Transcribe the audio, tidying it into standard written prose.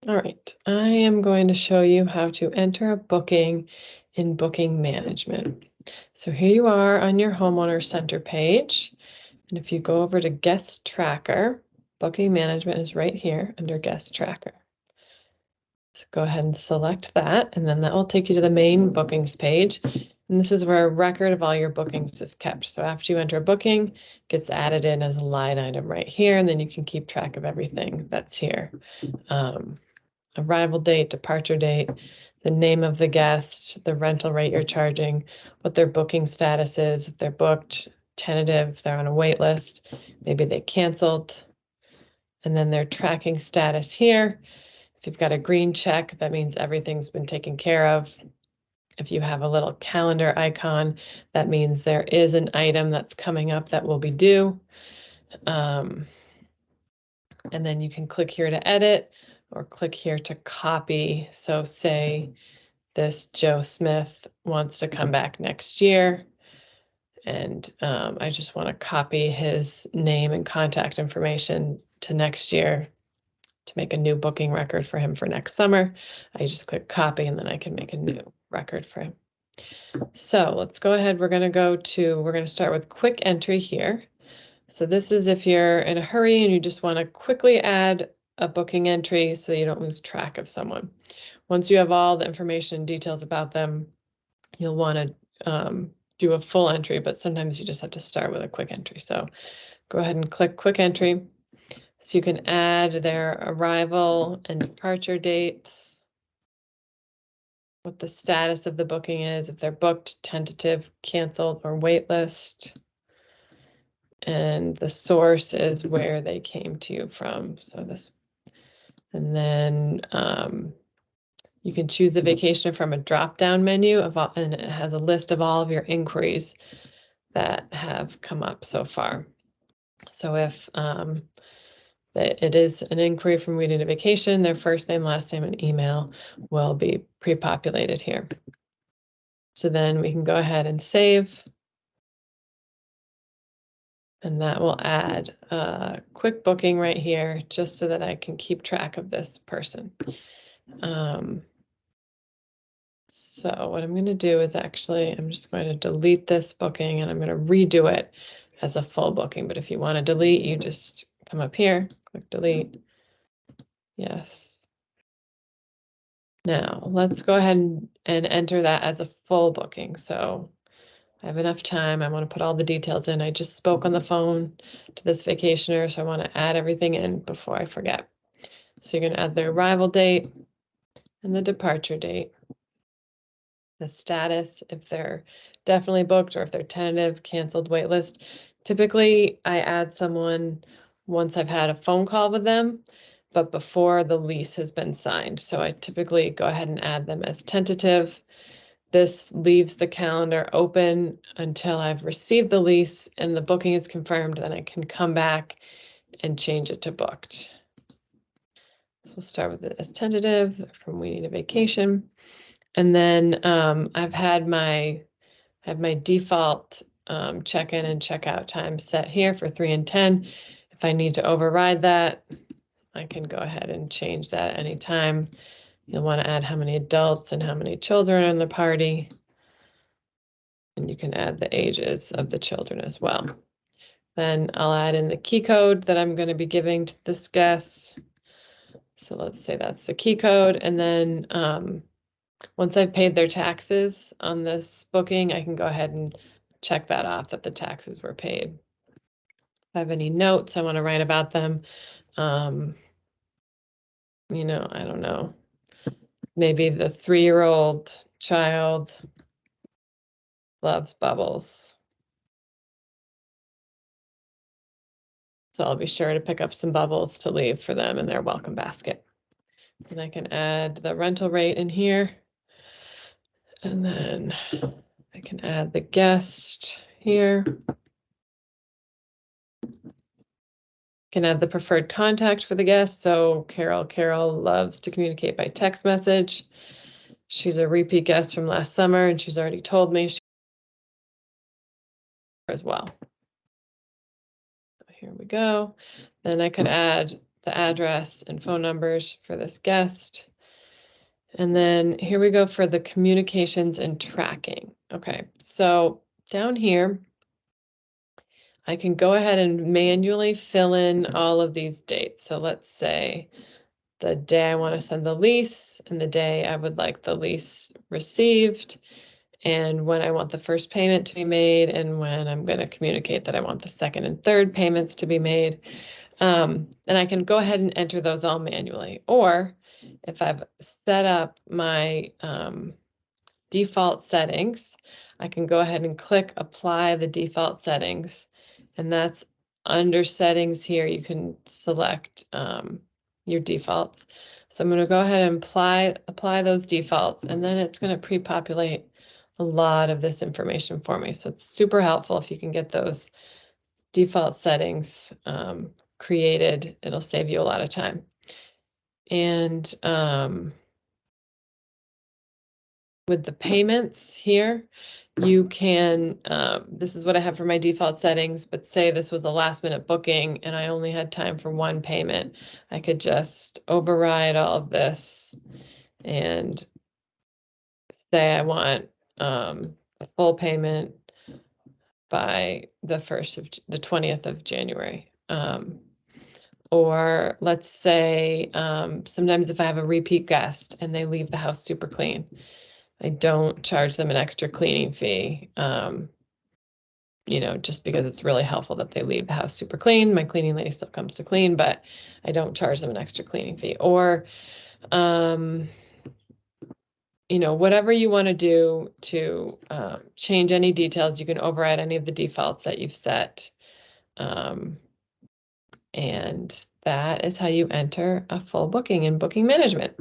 All right, I am going to show you how to enter a booking in Booking Management. So here you are on your Homeowner Center page. And if you go over to Guest Tracker, Booking Management is right here under Guest Tracker. So go ahead and select that, and then that will take you to the main bookings page. And this is where a record of all your bookings is kept. So after you enter a booking, it gets added in as a line item right here, and then you can keep track of everything that's here. Arrival date, departure date, the name of the guest, the rental rate you're charging, what their booking status is, if they're booked, tentative, if they're on a wait list, maybe they canceled, and then their tracking status here. If you've got a green check, that means everything's been taken care of. If you have a little calendar icon, that means there is an item that's coming up that will be due. And then you can click here to edit or click here to copy. So say this Joe Smith wants to come back next year, and I just want to copy his name and contact information to next year to make a new booking record for him for next summer. I just click copy, and then I can make a new record for him. So let's go ahead. We're going to start with quick entry here. So this is if you're in a hurry and you just want to quickly add a booking entry so you don't lose track of someone. Once you have all the information and details about them, you'll want to do a full entry, but sometimes you just have to start with a quick entry. So go ahead and click quick entry. So you can add their arrival and departure dates, what the status of the booking is, if they're booked, tentative, canceled, or wait list. And the source is where they came to you from. So this, and then you can choose a vacation from a drop-down menu of all, and it has a list of all of your inquiries that have come up so far. So if it is an inquiry from We Need a Vacation, their first name, last name, and email will be pre-populated here. So then we can go ahead and save. And that will add a quick booking right here, just so that I can keep track of this person. So what I'm going to do is actually, I'm just going to delete this booking and I'm going to redo it as a full booking. But if you want to delete, you just come up here, click delete. Yes. Now let's go ahead and enter that as a full booking. So I have enough time. I want to put all the details in. I just spoke on the phone to this vacationer, so I want to add everything in before I forget. So you're going to add the arrival date and the departure date, the status, if they're definitely booked or if they're tentative, canceled, waitlist. Typically, I add someone once I've had a phone call with them, but before the lease has been signed. So I typically go ahead and add them as tentative. This leaves the calendar open until I've received the lease and the booking is confirmed, then I can come back and change it to booked. So we'll start with it as tentative from We Need a Vacation. And then I've had my default check-in and check-out time set here for 3 and 10. If I need to override that, I can go ahead and change that anytime. You'll want to add how many adults and how many children are in the party. And you can add the ages of the children as well. Then I'll add in the key code that I'm going to be giving to this guest. So let's say that's the key code. And then once I've paid their taxes on this booking, I can go ahead and check that off that the taxes were paid. If I have any notes I want to write about them, you know, I don't know, maybe the 3-year-old child loves bubbles. So I'll be sure to pick up some bubbles to leave for them in their welcome basket. And I can add the rental rate in here. And then I can add the guest here. Can add the preferred contact for the guest. So Carol loves to communicate by text message. She's a repeat guest from last summer, and she's already told me she as well. So here we go. Then I could add the address and phone numbers for this guest. And then here we go for the communications and tracking. Okay, so down here, I can go ahead and manually fill in all of these dates. So let's say the day I want to send the lease and the day I would like the lease received, and when I want the first payment to be made, and when I'm going to communicate that I want the second and third payments to be made. And I can go ahead and enter those all manually. Or if I've set up my default settings, I can go ahead and click apply the default settings. And that's under settings here, you can select your defaults. So I'm going to go ahead and apply those defaults, and then it's going to pre-populate a lot of this information for me. So it's super helpful if you can get those default settings created. It'll save you a lot of time. And with the payments here, you can, this is what I have for my default settings, but say this was a last minute booking and I only had time for one payment, I could just override all of this and say I want a full payment by the 20th of January. Or let's say sometimes if I have a repeat guest and they leave the house super clean, I don't charge them an extra cleaning fee, just because it's really helpful that they leave the house super clean. My cleaning lady still comes to clean, but I don't charge them an extra cleaning fee. Or, whatever you want to do to change any details, you can override any of the defaults that you've set. And that is how you enter a full booking in Booking Management.